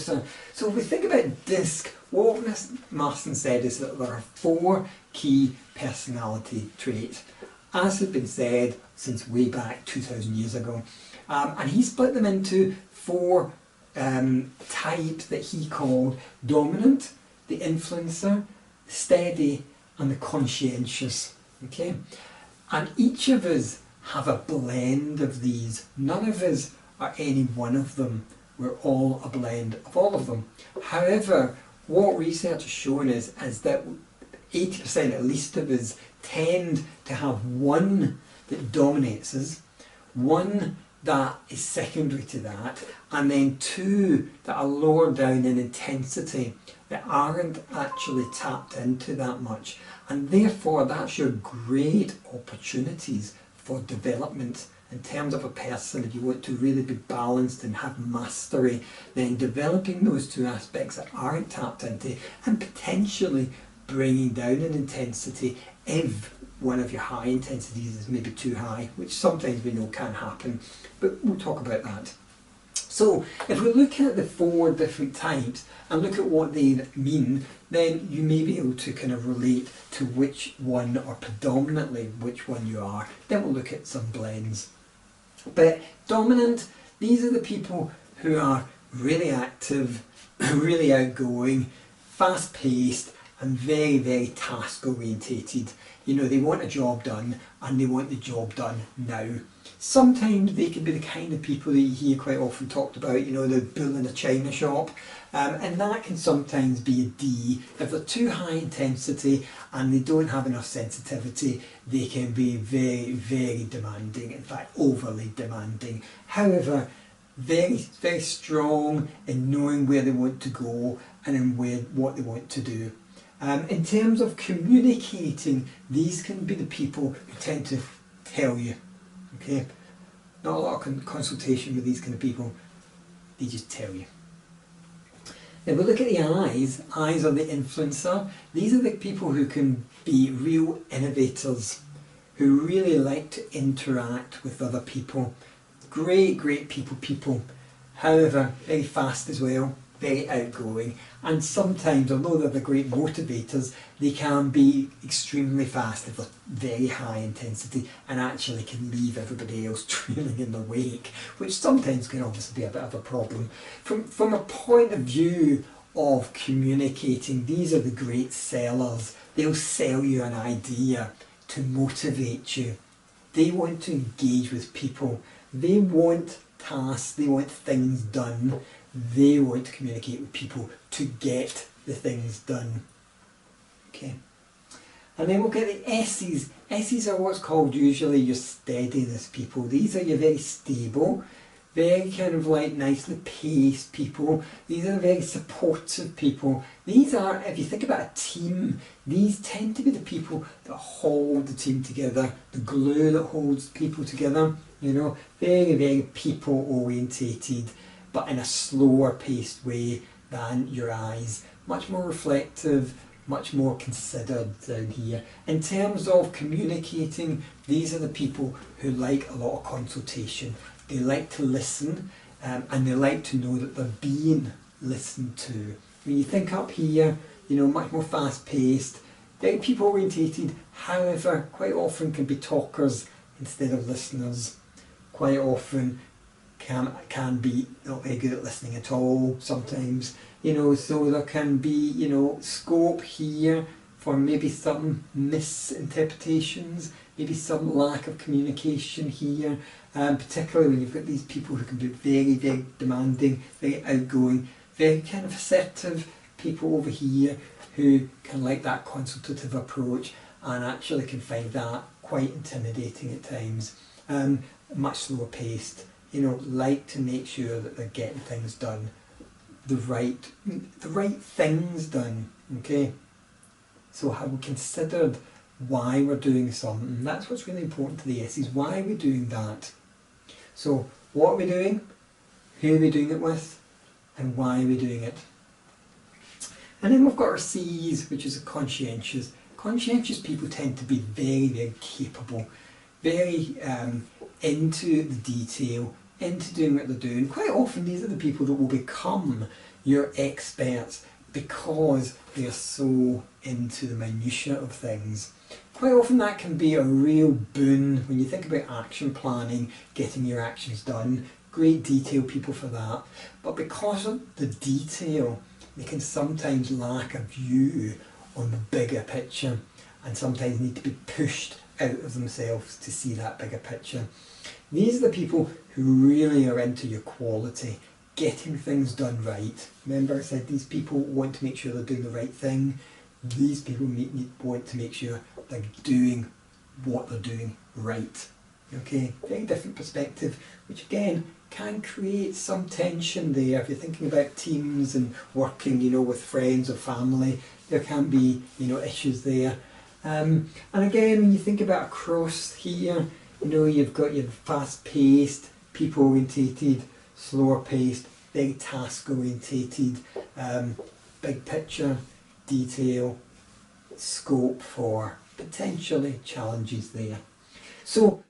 influencer. So if we think about D.I.S.C, what Marston said is that there are 4 key personality traits, as has been said since way back 2000 years ago. And he split them into 4 types that he called dominant, the influencer, steady, and the conscientious. Okay, and each of us have a blend of these. None of us are any one of them. We're all a blend of all of them. However, what research has shown is that 80% at least of us tend to have one that dominates us, one that is secondary to that, and then 2 that are lower down in intensity, that aren't actually tapped into that much. And therefore that's your great opportunities for development in terms of a person. If you want to really be balanced and have mastery, then developing those 2 aspects that aren't tapped into, and potentially bringing down in intensity if one of your high intensities is maybe too high, which sometimes we know can happen, but we'll talk about that. So if we look at the 4 different types and look at what they mean, then you may be able to kind of relate to which one, or predominantly which one you are. Then we'll look at some blends. But dominant, these are the people who are really active, really outgoing, fast-paced, and very, very task orientated. You know, they want a job done, and they want the job done now. Sometimes they can be the kind of people that you hear quite often talked about, you know, the bull in a china shop, and that can sometimes be a D. If they're too high intensity and they don't have enough sensitivity, they can be very, very demanding, in fact overly demanding. However, very, very strong in knowing where they want to go and in what they want to do. In terms of communicating, these can be the people who tend to tell you. Okay, not a lot of consultation with these kind of people, they just tell you. Now we look at the eyes are the influencer. These are the people who can be real innovators, who really like to interact with other people. Great people. However, very fast as well, very outgoing, and sometimes, although they're the great motivators, they can be extremely fast if they're very high intensity, and actually can leave everybody else trailing in their wake, which sometimes can obviously be a bit of a problem. From a point of view of communicating, these are the great sellers. They'll sell you an idea to motivate you. They want to engage with people. They want tasks, they want things done. They want to communicate with people to get the things done. Okay. And then we'll get the S's. S's are what's called usually your steadiness people. These are your very stable, very kind of like nicely paced people. These are very supportive people. These are, if you think about a team, these tend to be the people that hold the team together, the glue that holds people together. You know, very, very people orientated, but in a slower paced way than your eyes. Much more reflective, much more considered down here. In terms of communicating, these are the people who like a lot of consultation. They like to listen, and they like to know that they're being listened to. When you think up here, you know, much more fast paced, very people orientated, however, quite often can be talkers instead of listeners. Quite often can be not very good at listening at all sometimes, you know, so there can be, you know, scope here for maybe some misinterpretations, maybe some lack of communication here, particularly when you've got these people who can be very, very demanding, very outgoing, very kind of assertive people over here who can like that consultative approach and actually can find that quite intimidating at times. Much slower paced, you know, like to make sure that they're getting things done, the right things done. Okay, so have we considered why we're doing something? That's what's really important to the S's. Why are we doing that? So what are we doing, who are we doing it with, and why are we doing it? And then we've got our C's, which is a conscientious. Conscientious people tend to be very, very capable, very into the detail, into doing what they're doing. Quite often these are the people that will become your experts because they are so into the minutiae of things. Quite often that can be a real boon when you think about action planning, getting your actions done. Great detail people for that. But because of the detail, they can sometimes lack a view on the bigger picture and sometimes need to be pushed out of themselves to see that bigger picture. These are the people who really are into your quality, getting things done right. Remember I said these people want to make sure they're doing the right thing. These people want to make sure they're doing what they're doing right. Okay, very different perspective, which again can create some tension there. If you're thinking about teams and working, with friends or family, there can be, issues there. And again, when you think about across here, you've got your fast-paced, people-orientated, slower-paced, big task-orientated, big picture, detail, scope for potentially challenges there. So